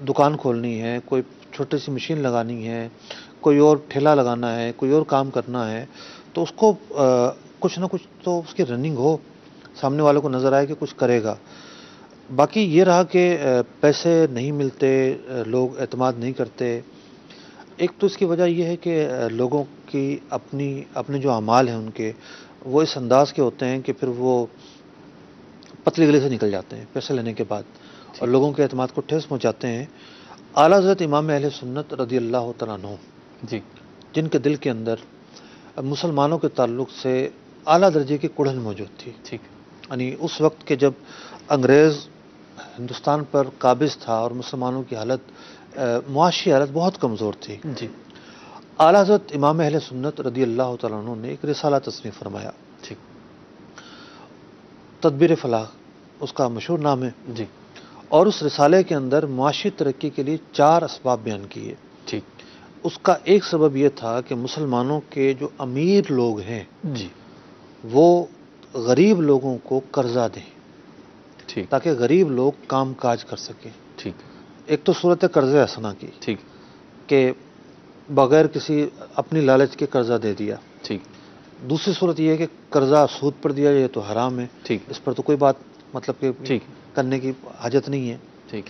دکان کھولنی ہے، کوئی چھوٹی سی مشین لگانی ہے، کوئی اور ٹھیلا لگانا ہے، کوئی اور کام کرنا ہے، تو اس کو کچھ نہ کچھ تو اس کی رننگ ہو، سامنے والوں کو نظر آئے کہ کچھ کرے گا. باقی یہ رہا کہ پیسے نہیں ملتے، لوگ اعتماد نہیں کرتے. ایک تو اس کی وجہ یہ ہے کہ لوگوں کی اپنے جو اعمال ہیں ان کے وہ اس انداز کے ہوتے ہیں کہ پھر وہ پتلی گلے سے نکل جاتے ہیں پیسے لینے کے بعد، اور لوگوں کے اعتماد کو ٹھیس پہنچاتے ہیں. اعلیٰ حضرت امام اہل سنت رضی اللہ تعالیٰ عنہ، جی، جن کے دل کے اندر مسلمانوں کے تعلق سے اعلیٰ درجے کی کڑھن موجود تھی. ٹھیک. یعنی اس وقت کے جب انگریز ہندوستان پر قابض تھا اور مسلمانوں کی حالت معاشی حالت بہت کمزور تھی. جی. اعلیٰ حضرت امام اہل سنت رضی اللہ تعالیٰ عنہ نے ایک رسالہ تصنیف فرمایا. ٹھیک. تدبیر فلاح اس کا مشہور نام ہے. جی. اور اس رسالے کے اندر معاشی ترقی کے لیے 4 اسباب بیان کیے. ٹھیک. اس کا ایک سبب یہ تھا کہ مسلمانوں کے جو امیر لوگ ہیں جی، وہ غریب لوگوں کو قرضہ دیں. ٹھیک. تاکہ غریب لوگ کام کاج کر سکیں. ٹھیک. ایک تو صورت قرض حسنہ کی، ٹھیک، کہ بغیر کسی اپنی لالچ کے قرضہ دے دیا. ٹھیک. دوسری صورت یہ ہے کہ قرضہ سود پر دیا جائے تو حرام ہے، ٹھیک. اس پر تو کوئی بات مطلب کہ ٹھیک کرنے کی حاجت نہیں ہے. ٹھیک.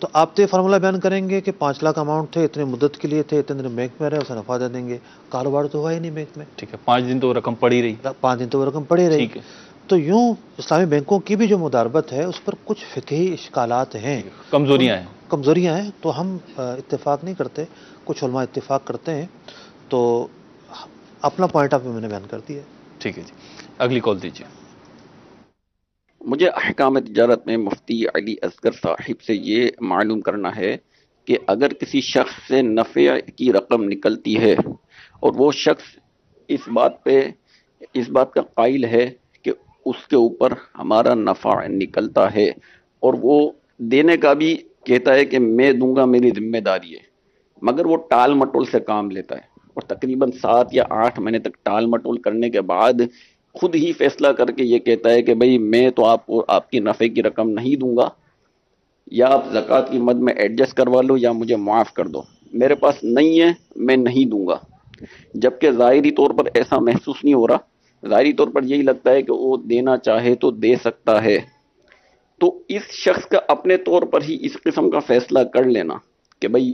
تو آپ تو یہ فارمولا بیان کریں گے کہ 5 لاکھ اماؤنٹ تھے، اتنے مدت کے لیے تھے، اتنے دن بینک میں رہے، اسے نفع دے دیں گے، کاروبار تو ہوا ہی نہیں بینک میں، ٹھیک ہے، 5 دن تو وہ رقم پڑی رہی، 5 دن تو وہ رقم پڑی رہی. ٹھیک ہے، تو یوں اسلامی بینکوں کی بھی جو مداربت ہے اس پر کچھ فقہی اشکالات ہیں، کمزوریاں ہیں. تو ہم اتفاق نہیں کرتے، کچھ علماء اتفاق کرتے ہیں. تو اپنا پوائنٹ آف ویو میں نے بیان کر دیا. ٹھیک ہے جی، اگلی کال دیجیے. مجھے احکام تجارت میں مفتی علی اصغر صاحب سے یہ معلوم کرنا ہے کہ اگر کسی شخص سے نفع کی رقم نکلتی ہے اور وہ شخص اس بات کا قائل ہے کہ اس کے اوپر ہمارا نفع نکلتا ہے اور وہ دینے کا بھی کہتا ہے کہ میں دوں گا، میری ذمہ داری ہے، مگر وہ ٹال مٹول سے کام لیتا ہے اور تقریباً 7 یا 8 مہینے تک ٹال مٹول کرنے کے بعد خود ہی فیصلہ کر کے یہ کہتا ہے کہ بھئی میں تو آپ کو آپ کی نفع کی رقم نہیں دوں گا، یا آپ زکوٰۃ کی مد میں ایڈجسٹ کروا لو یا مجھے معاف کر دو، میرے پاس نہیں ہے، میں نہیں دوں گا. جبکہ ظاہری طور پر ایسا محسوس نہیں ہو رہا، ظاہری طور پر یہی لگتا ہے کہ وہ دینا چاہے تو دے سکتا ہے. تو اس شخص کا اپنے طور پر ہی اس قسم کا فیصلہ کر لینا کہ بھئی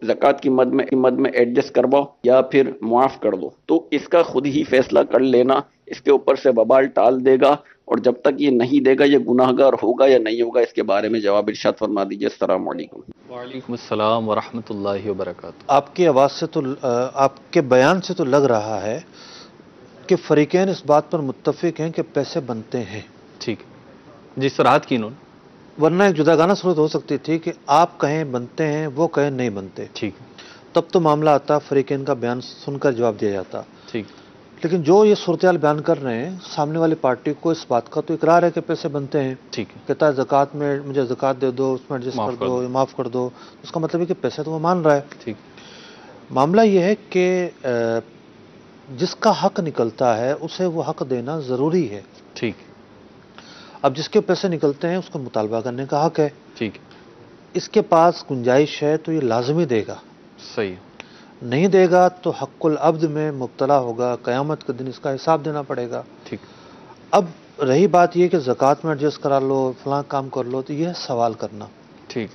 زکوٰۃ کی مد میں ایڈجسٹ کرواؤ یا پھر معاف کر دو، تو اس کا خود ہی فیصلہ کر لینا اس کے اوپر سے وبال ٹال دے گا، اور جب تک یہ نہیں دے گا یہ گناہ گار ہوگا یا نہیں ہوگا، اس کے بارے میں جواب ارشاد فرما دیجیے. السلام علیکم. وعلیکم السلام ورحمۃ اللہ وبرکاتہ. آپ کی آواز سے تو آپ کے بیان سے تو لگ رہا ہے کہ فریقین اس بات پر متفق ہیں کہ پیسے بنتے ہیں. ٹھیک ہے جی، صراحت کی انہوں نے، ورنہ ایک جداگانہ صورت ہو سکتی تھی کہ آپ کہیں بنتے ہیں، وہ کہیں نہیں بنتے. ٹھیک، تب تو معاملہ آتا، فریقین کا بیان سن کر جواب دیا جاتا. ٹھیک. لیکن جو یہ صورتحال بیان کر رہے ہیں، سامنے والی پارٹی کو اس بات کا تو اقرار ہے کہ پیسے بنتے ہیں. ٹھیک ہے، کہتا ہے زکوٰۃ میں مجھے زکوٰۃ دے دو، اس میں ایڈجسٹ کر دو، معاف کر دو. اس کا مطلب ہے کہ پیسے تو وہ مان رہا ہے. ٹھیک. معاملہ یہ ہے کہ جس کا حق نکلتا ہے اسے وہ حق دینا ضروری ہے. ٹھیک. اب جس کے پیسے نکلتے ہیں اس کو مطالبہ کرنے کا حق ہے. ٹھیک. اس کے پاس گنجائش ہے تو یہ لازمی دے گا. صحیح. نہیں دے گا تو حق العبد میں مبتلا ہوگا، قیامت کے دن اس کا حساب دینا پڑے گا. ٹھیک. اب رہی بات یہ کہ زکوٰۃ میں ایڈجسٹ کرا لو، فلاں کام کر لو، تو یہ ہے سوال کرنا. ٹھیک.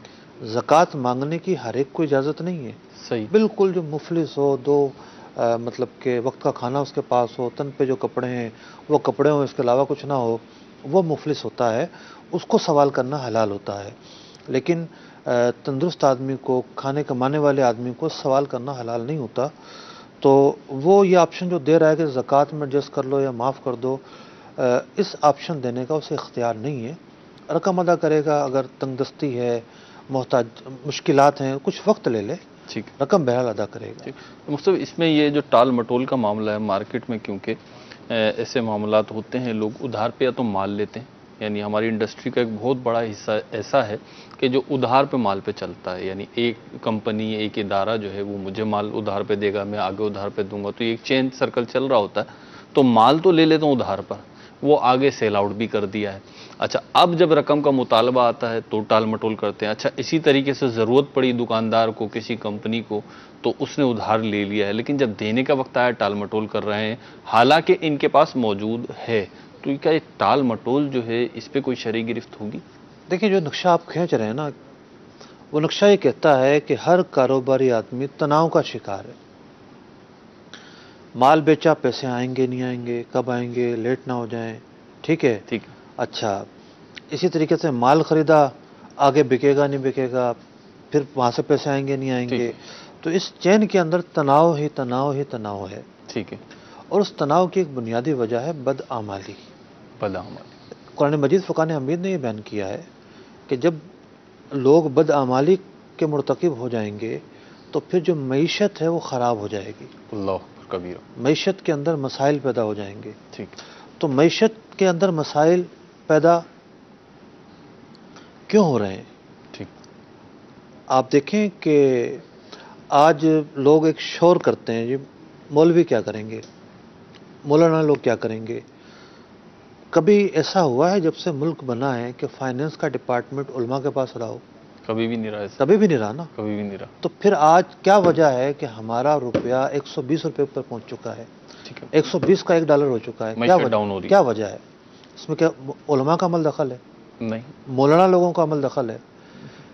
زکوٰۃ مانگنے کی ہر ایک کو اجازت نہیں ہے. صحیح. بالکل جو مفلس ہو، مطلب کہ وقت کا کھانا اس کے پاس ہو، تن پہ جو کپڑے ہیں وہ کپڑے ہوں، اس کے علاوہ کچھ نہ ہو، وہ مفلس ہوتا ہے، اس کو سوال کرنا حلال ہوتا ہے. لیکن تندرست آدمی کو، کھانے کمانے والے آدمی کو سوال کرنا حلال نہیں ہوتا. تو وہ یہ آپشن جو دے رہا ہے کہ زکوٰۃ میں ایڈجسٹ کر لو یا معاف کر دو، اس آپشن دینے کا اسے اختیار نہیں ہے. رقم ادا کرے گا، اگر تنگ دستی ہے، محتاج، مشکلات ہیں، کچھ وقت لے لے، ٹھیک، رقم بہرحال ادا کرے گا. مختلف اس میں یہ جو ٹال مٹول کا معاملہ ہے مارکیٹ میں، کیونکہ ایسے معاملات ہوتے ہیں، لوگ ادھار پہ یا تو مال لیتے ہیں، یعنی ہماری انڈسٹری کا ایک بہت بڑا حصہ ایسا ہے کہ جو ادھار پہ مال پہ چلتا ہے، یعنی ایک کمپنی، ایک ادارہ جو ہے وہ مجھے مال ادھار پہ دے گا، میں آگے ادھار پہ دوں گا، تو ایک چین سرکل چل رہا ہوتا ہے. تو مال تو لے لیتا ہوں ادھار پر، وہ آگے سیل آؤٹ بھی کر دیا ہے. اچھا، اب جب رقم کا مطالبہ آتا ہے تو ٹال مٹول کرتے ہیں. اچھا، اسی طریقے سے ضرورت پڑی دکاندار کو، کسی کمپنی کو، تو اس نے ادھار لے لیا ہے، لیکن جب دینے کا وقت آیا ٹال مٹول کر رہے ہیں، حالانکہ ان کے پاس موجود ہے. تو کیا یہ ٹال مٹول جو ہے اس پہ کوئی شرعی گرفت ہوگی؟ دیکھیں، جو نقشہ آپ کھینچ رہے ہیں نا، وہ نقشہ یہ کہتا ہے کہ ہر کاروباری آدمی تناؤ کا شکار ہے. مال بیچا، پیسے آئیں گے نہیں آئیں گے، کب آئیں گے، لیٹ نہ ہو جائیں. ٹھیک ہے. ٹھیک. اچھا، اسی طریقے سے مال خریدا، آگے بکے گا نہیں بکے گا، پھر وہاں سے پیسے آئیں گے نہیں آئیں گے. تو اس چین کے اندر تناؤ ہی تناؤ ہی تناؤ ہے. ٹھیک ہے. اور اس تناؤ کی ایک بنیادی وجہ ہے بدعمالی. قرآن مجید فرقان حمید نے یہ بیان کیا ہے کہ جب لوگ بدعمالی کے مرتکب ہو جائیں گے تو پھر جو معیشت ہے وہ خراب ہو جائے گی. اللہ کبیر. معیشت کے اندر مسائل پیدا ہو جائیں گے. ٹھیک. تو معیشت کے اندر مسائل پیدا کیوں ہو رہے ہیں؟ ٹھیک. آپ دیکھیں کہ آج لوگ ایک شور کرتے ہیں، یہ مولوی کیا کریں گے، مولانا لوگ کیا کریں گے. کبھی ایسا ہوا ہے جب سے ملک بنا ہے کہ فائنینس کا ڈپارٹمنٹ علماء کے پاس رہا ہو؟ کبھی بھی نہیں رہا. کبھی بھی نہیں رہا نا. کبھی بھی نہیں رہا. تو پھر آج کیا وجہ ہے کہ ہمارا روپیہ 120 روپے پر پہنچ چکا ہے؟ 120 کا $1 ہو چکا ہے. کیا وجہ ہے؟ اس میں کیا علماء کا عمل دخل ہے؟ نہیں. مولانا لوگوں کا عمل دخل ہے؟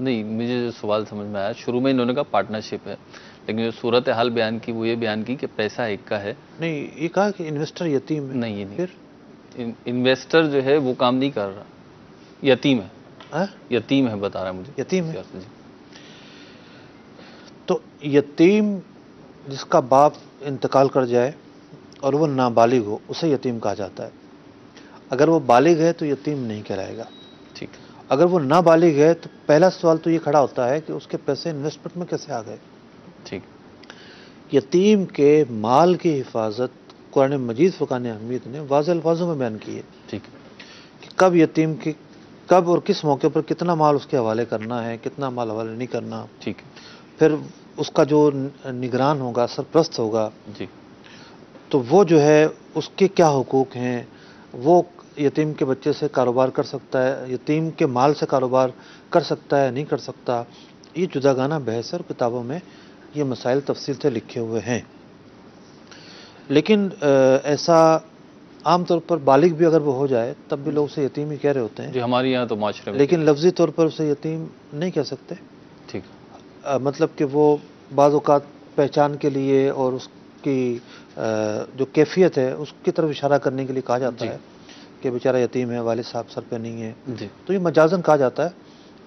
نہیں، مجھے جو سوال سمجھ میں آیا، شروع میں انہوں نے کہا پارٹنرشپ ہے، لیکن جو صورت حال بیان کی وہ یہ بیان کی کہ پیسہ ایک کا ہے. نہیں، یہ کہا کہ انویسٹر یتیم ہے. نہیں، یہ نہیں، پھر انویسٹر جو ہے وہ کام نہیں کر رہا، یتیم ہے. ہاں؟ یتیم ہے بتا رہا ہے مجھے. یتیم ہے. جی. تو یتیم جس کا باپ انتقال کر جائے اور وہ نابالغ ہو اسے یتیم کہا جاتا ہے. اگر وہ بالغ ہے تو یتیم نہیں کہلائے گا. ٹھیک. اگر وہ نابالغ ہے تو پہلا سوال تو یہ کھڑا ہوتا ہے کہ اس کے پیسے انویسٹمنٹ میں کیسے آ گئے. ٹھیک. یتیم کے مال کی حفاظت قرآن مجید فقان حمید نے واضح الفاظوں میں بیان کی ہے. ٹھیک. کہ کب یتیم کی کب اور کس موقع پر کتنا مال اس کے حوالے کرنا ہے، کتنا مال حوالے نہیں کرنا. ٹھیک. پھر اس کا جو نگران ہوگا، سرپرست ہوگا، جی، تو وہ جو ہے اس کے کیا حقوق ہیں، وہ یتیم کے بچے سے کاروبار کر سکتا ہے، یتیم کے مال سے کاروبار کر سکتا ہے، نہیں کر سکتا. یہ جداگانہ بحث اور کتابوں میں یہ مسائل تفصیل سے لکھے ہوئے ہیں. لیکن ایسا عام طور پر بالغ بھی اگر وہ ہو جائے تب بھی لوگ اسے یتیم ہی کہہ رہے ہوتے ہیں. جی، ہمارے یہاں تو معاشرے میں، لیکن لفظی طور پر اسے یتیم نہیں کہہ سکتے. ٹھیک. مطلب کہ وہ بعض اوقات پہچان کے لیے اور اس کی جو کیفیت ہے اس کی طرف اشارہ کرنے کے لیے کہا جاتا ہے کہ بیچارہ یتیم ہے، والد صاحب سر پہ نہیں ہے. جی. تو یہ مجازن کہا جاتا ہے.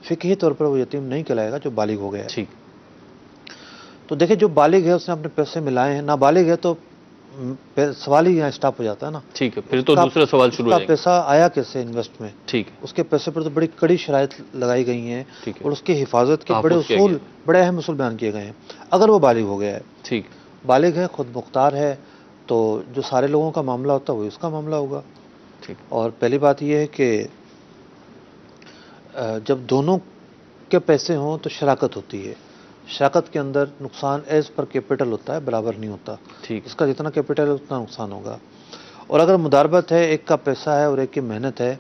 فقہی طور پر وہ یتیم نہیں کہلائے گا جو بالغ ہو گیا ہے. ٹھیک. تو دیکھیں جو بالغ ہے اس نے اپنے پیسے ملائے ہیں، نابالغ ہے تو سوال ہی یہاں اسٹاپ ہو جاتا ہے نا. ٹھیک ہے، پھر تو دوسرا سوال شروع ہو جائے گا. پیسہ آیا کیسے انویسٹ میں. ٹھیک. اس کے پیسے پر تو بڑی کڑی شرائط لگائی گئی ہیں اور اس کی حفاظت کے بڑے اصول، بڑے اہم اصول بیان کیے گئے ہیں. اگر وہ بالغ ہو گیا ہے، ٹھیک، بالغ ہے، خود مختار ہے، تو جو سارے لوگوں کا معاملہ ہوتا ہے وہ اس کا معاملہ ہوگا. ٹھیک. اور پہلی بات یہ ہے کہ جب دونوں کے پیسے ہوں تو شراکت ہوتی ہے. شراکت کے اندر نقصان ایز پر کیپٹل ہوتا ہے، برابر نہیں ہوتا. ٹھیک. اس کا جتنا کیپٹل ہے اتنا نقصان ہوگا. اور اگر مداربت ہے، ایک کا پیسہ ہے اور ایک کی محنت ہے،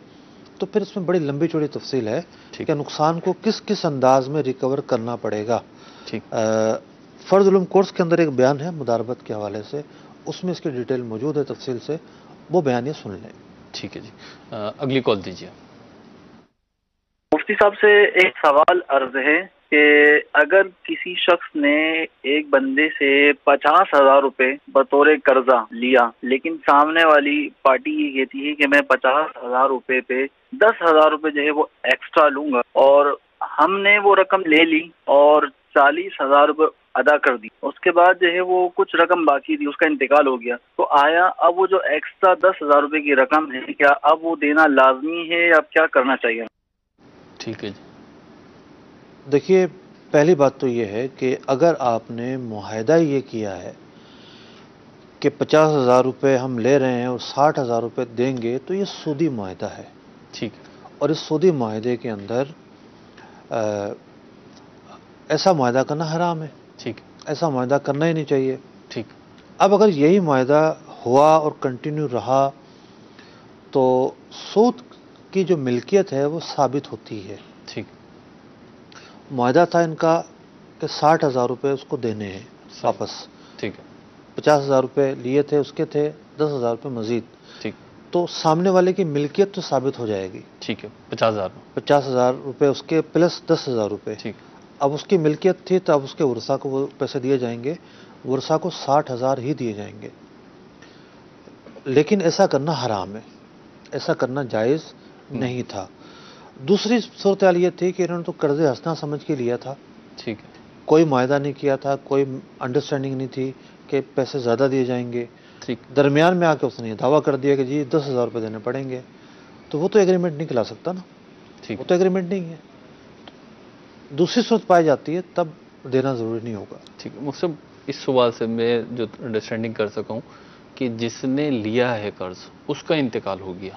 تو پھر اس میں بڑی لمبی چوڑی تفصیل ہے کہ نقصان کو کس کس انداز میں ریکور کرنا پڑے گا. ٹھیک. فرض علوم کورس کے اندر ایک بیان ہے مداربت کے حوالے سے، اس میں اس کی ڈیٹیل موجود ہے تفصیل سے، وہ بیان یہ سن لیں. ٹھیک ہے جی. اگلی کال دیجیے. مفتی صاحب سے ایک سوال عرض ہے کہ اگر کسی شخص نے ایک بندے سے 50,000 روپے بطور قرضہ لیا، لیکن سامنے والی پارٹی یہ کہتی ہے کہ میں 50,000 روپے پہ 10,000 روپے جو ہے وہ ایکسٹرا لوں گا، اور ہم نے وہ رقم لے لی اور 40,000 روپے ادا کر دی، اس کے بعد جو ہے وہ کچھ رقم باقی تھی، اس کا انتقال ہو گیا، تو آیا اب وہ جو ایکسٹرا 10,000 روپے کی رقم ہے کیا اب وہ دینا لازمی ہے یا کیا کرنا چاہیے؟ ٹھیک ہے جی. دیکھیے، پہلی بات تو یہ ہے کہ اگر آپ نے معاہدہ یہ کیا ہے کہ 50,000 روپے ہم لے رہے ہیں اور 60,000 روپے دیں گے تو یہ سودی معاہدہ ہے. ٹھیک. اور اس سودی معاہدے کے اندر ایسا معاہدہ کرنا حرام ہے. ٹھیک. ایسا معاہدہ کرنا ہی نہیں چاہیے. ٹھیک. اب اگر یہی معاہدہ ہوا اور کنٹینیو رہا تو سود کی جو ملکیت ہے وہ ثابت ہوتی ہے. ٹھیک. معاہدہ تھا ان کا کہ 60,000 روپے اس کو دینے ہیں واپس. ٹھیک ہے. 50,000 روپے لیے تھے اس کے تھے 10,000 روپے مزید. ٹھیک. تو سامنے والے کی ملکیت تو ثابت ہو جائے گی. ٹھیک ہے. 50,000 روپے اس کے پلس 10,000 روپے. ٹھیک. اب اس کی ملکیت تھی تو اب اس کے ورثاء کو وہ پیسے دیے جائیں گے، ورثاء کو 60,000 ہی دیے جائیں گے. لیکن ایسا کرنا حرام ہے، ایسا کرنا جائز نہیں تھا. دوسری صورتحال یہ تھی کہ انہوں نے تو قرض حسنہ سمجھ کے لیا تھا. ٹھیک. کوئی معاہدہ نہیں کیا تھا، کوئی انڈرسٹینڈنگ نہیں تھی کہ پیسے زیادہ دیے جائیں گے. ٹھیک. درمیان میں آ کے اس نے یہ دعویٰ کر دیا کہ جی 10,000 روپے دینے پڑیں گے، تو وہ تو ایگریمنٹ نہیں کھلا سکتا نا. ٹھیک. وہ تو ایگریمنٹ نہیں ہے. دوسری صورت پائی جاتی ہے تب دینا ضروری نہیں ہوگا. ٹھیک ہے. مجھ سے اس سوال سے میں جو انڈرسٹینڈنگ کر سکوں کہ جس نے لیا ہے قرض اس کا انتقال ہو گیا،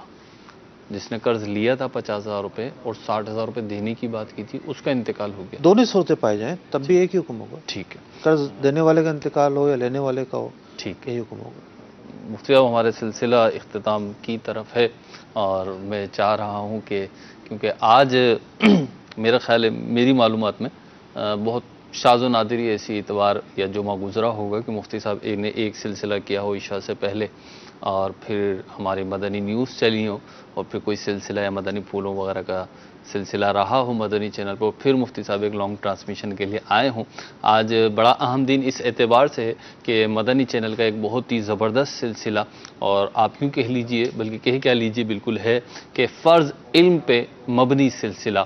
جس نے قرض لیا تھا 50,000 روپے اور 60,000 روپے دینے کی بات کی تھی اس کا انتقال ہو گیا، دونوں صورتیں پائی جائیں تب بھی ایک ہی حکم ہوگا. ٹھیک ہے. قرض دینے والے کا انتقال ہو یا لینے والے کا ہو، ٹھیک یہی حکم ہوگا. مفتی صاحب، ہمارے سلسلہ اختتام کی طرف ہے اور میں چاہ رہا ہوں کہ کیونکہ آج میرا خیال ہے میری معلومات میں بہت شاذ و نادری ایسی اتوار یا جمعہ گزرا ہوگا کہ مفتی صاحب نے ایک سلسلہ کیا ہو عشاء سے پہلے اور پھر ہماری مدنی نیوز چلی ہوں اور پھر کوئی سلسلہ یا مدنی پھولوں وغیرہ کا سلسلہ رہا ہو مدنی چینل پر، پھر مفتی صاحب ایک لانگ ٹرانسمیشن کے لیے آئے ہوں۔ آج بڑا اہم دن اس اعتبار سے ہے کہ مدنی چینل کا ایک بہت ہی زبردست سلسلہ، اور آپ یوں کہہ لیجئے، بلکہ کہہ کیا لیجئے، بالکل ہے کہ فرض علم پہ مبنی سلسلہ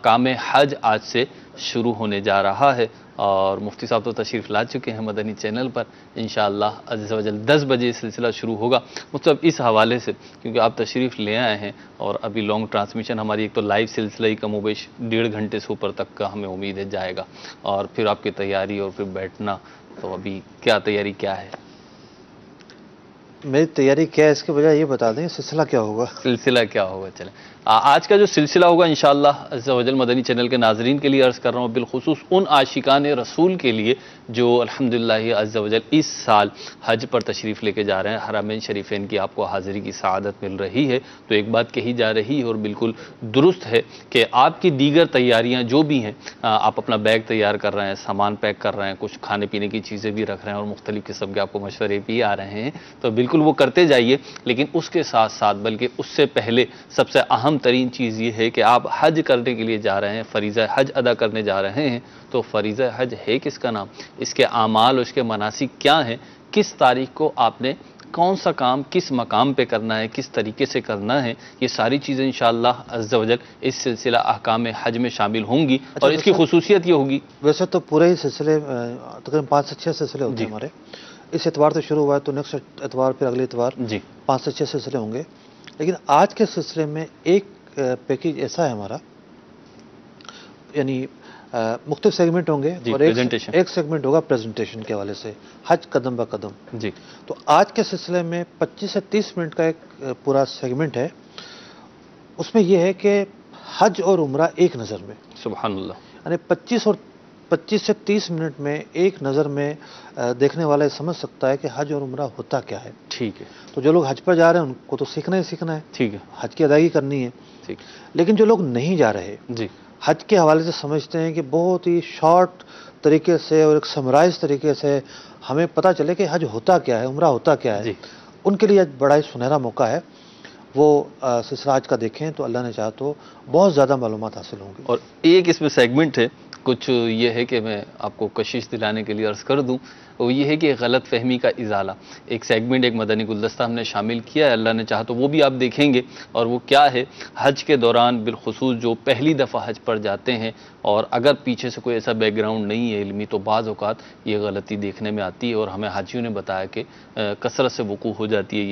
کام حج آج سے شروع ہونے جا رہا ہے، اور مفتی صاحب تو تشریف لا چکے ہیں مدنی چینل پر۔ انشاءاللہ عز و جل 10 بجے سلسلہ شروع ہوگا۔ مطلب اس حوالے سے کیونکہ آپ تشریف لے آئے ہیں اور ابھی لانگ ٹرانسمیشن ہماری ایک تو لائیو سلسلہ ہی کم و بیش 1.5 گھنٹے سے اوپر تک کا ہمیں امید ہے جائے گا، اور پھر آپ کی تیاری اور پھر بیٹھنا، تو ابھی کیا تیاری کیا ہے؟ میری تیاری کیا ہے اس کے بجائے یہ بتا دیں سلسلہ کیا ہوگا؟ سلسلہ کیا ہوگا، چلیں آج کا جو سلسلہ ہوگا انشاءاللہ عز و جل مدنی چینل کے ناظرین کے لیے عرض کر رہا ہوں، بالخصوص ان عاشقان رسول کے لیے جو الحمدللہ عز و جل اس سال حج پر تشریف لے کے جا رہے ہیں۔ حرمین شریفین کی آپ کو حاضری کی سعادت مل رہی ہے، تو ایک بات کہی جا رہی ہے اور بالکل درست ہے کہ آپ کی دیگر تیاریاں جو بھی ہیں، آپ اپنا بیگ تیار کر رہے ہیں، سامان پیک کر رہے ہیں، کچھ کھانے پینے کی چیزیں بھی رکھ رہے ہیں اور مختلف قسم کے آپ کو مشورے بھی آ رہے ہیں، تو بالکل وہ کرتے جائیے، لیکن اس کے ساتھ ساتھ بلکہ اس سے پہلے سب سے اہم ترین چیز یہ ہے کہ آپ حج کرنے کے لیے جا رہے ہیں، فریضہ حج ادا کرنے جا رہے ہیں، تو فریضہ حج ہے کس کا نام، اس کے اعمال اور اس کے مناسک کیا ہیں، کس تاریخ کو آپ نے کون سا کام کس مقام پہ کرنا ہے، کس طریقے سے کرنا ہے، یہ ساری چیزیں انشاءاللہ عز و جل اس سلسلہ احکام حج میں شامل ہوں گی، اور اس کی خصوصیت یہ ہوگی۔ ویسے تو پورے ہی سلسلے تقریباً 5 سے 6 سلسلے ہوتے ہیں ہمارے، اس اتوار سے شروع ہوا ہے تو نیکسٹ اتوار پھر اگلے اتوار 5 سے 6 سلسلے ہوں گے، لیکن آج کے سلسلے میں ایک پیکیج ایسا ہے ہمارا، یعنی مختلف سیگمنٹ ہوں گے اور ایک سیگمنٹ ہوگا پریزنٹیشن کے حوالے سے، حج قدم با قدم۔ تو آج کے سلسلے میں 25 سے 30 منٹ کا ایک پورا سیگمنٹ ہے، اس میں یہ ہے کہ حج اور عمرہ ایک نظر میں، سبحان اللہ، یعنی 25 سے 30 منٹ میں ایک نظر میں دیکھنے والا یہ سمجھ سکتا ہے کہ حج اور عمرہ ہوتا کیا ہے۔ ٹھیک ہے، تو جو لوگ حج پر جا رہے ہیں ان کو تو سیکھنا ہی سیکھنا ہے، ٹھیک ہے، حج کی ادائیگی کرنی ہے، لیکن جو لوگ نہیں جا رہے حج کے حوالے سے سمجھتے ہیں کہ بہت ہی شارٹ طریقے سے اور ایک سمرائز طریقے سے ہمیں پتہ چلے کہ حج ہوتا کیا ہے، عمرہ ہوتا کیا ہے، ان کے لیے بڑا ہی سنہرا موقع ہے، وہ سلسلہ آج کا دیکھیں تو اللہ نے چاہا تو بہت زیادہ معلومات حاصل ہوں گی۔ اور ایک اس میں سیگمنٹ ہے، کچھ یہ ہے کہ میں آپ کو کشش دلانے کے لیے عرض کر دوں، وہ یہ ہے کہ غلط فہمی کا ازالہ، ایک سیگمنٹ ایک مدنی گلدستہ ہم نے شامل کیا ہے، اللہ نے چاہا تو وہ بھی آپ دیکھیں گے، اور وہ کیا ہے، حج کے دوران بالخصوص جو پہلی دفعہ حج پر جاتے ہیں اور اگر پیچھے سے کوئی ایسا بیک گراؤنڈ نہیں ہے علمی، تو بعض اوقات یہ غلطی دیکھنے میں آتی ہے، اور ہمیں حاجیوں نے بتایا کہ کثرت سے وقوع ہو جاتی ہے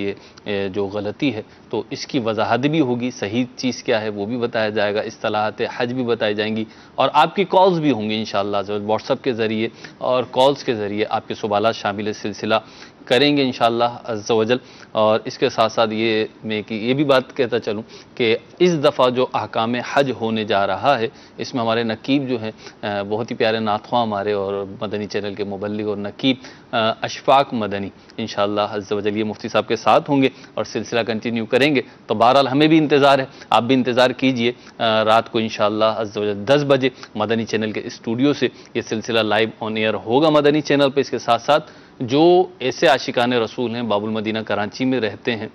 یہ جو غلطی ہے، تو اس کی وضاحت بھی ہوگی، صحیح چیز کیا ہے وہ بھی بتایا جائے گا، اصطلاحات حج بھی بتائی جائیں گی، اور آپ کی کالز بھی ہوں گی انشاءاللہ واٹس ایپ کے ذریعے اور کالز کے ذریعے آپ کے سوالات شامل سلسلہ کریں گے انشاءاللہ عز و جل۔ اور اس کے ساتھ ساتھ یہ بھی بات کہتا چلوں کہ اس دفعہ جو احکام حج ہونے جا رہا ہے، اس میں ہمارے نقیب جو ہیں بہت ہی پیارے ناتخواں ہمارے اور مدنی چینل کے مبلغ اور نقیب اشفاق مدنی انشاءاللہ عز و جل یہ مفتی صاحب کے ساتھ ہوں گے اور سلسلہ کنٹینیو کریں گے، تو بہرحال ہمیں بھی انتظار ہے، آپ بھی انتظار کیجئے، رات کو انشاءاللہ عز و جل 10 بجے مدنی چینل کے اسٹوڈیو سے یہ سلسلہ لائیو آن ایئر ہوگا مدنی چینل پہ۔ اس کے ساتھ ساتھ جو ایسے عاشقان رسول ہیں باب المدینہ کراچی میں رہتے ہیں،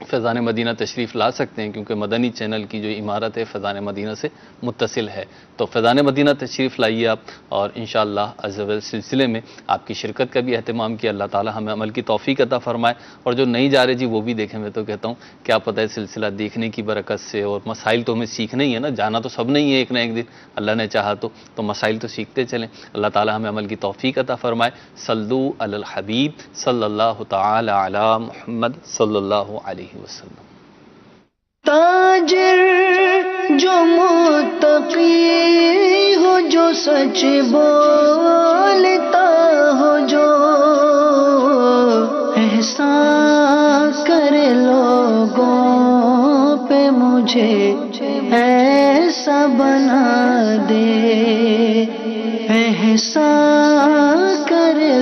فیضان مدینہ تشریف لا سکتے ہیں، کیونکہ مدنی چینل کی جو عمارت ہے فیضان مدینہ سے متصل ہے، تو فیضان مدینہ تشریف لائیے آپ، اور انشاءاللہ عز و جل سلسلے میں آپ کی شرکت کا بھی اہتمام کیا، اللہ تعالی ہمیں عمل کی توفیق عطا فرمائے، اور جو نہیں جا رہے جی وہ بھی دیکھیں، میں تو کہتا ہوں کیا پتہ ہے سلسلہ دیکھنے کی برکت سے، اور مسائل تو ہمیں سیکھنے ہی ہے نا، جانا تو سب نہیں ہے ایک نہ ایک دن، اللہ نے چاہا تو مسائل تو سیکھتے چلیں، اللہ تعالی ہمیں عمل کی توفیق عطا فرمائے۔ صلو علی الحبیب صلی اللہ تعالی علی محمد صلی اللہ علیہ وسلم۔ تاجر جو متقی ہو، جو سچ بولتا ہو، جو احسان کرے لوگوں پہ، مجھے ایسا بنا دے، احسان کرے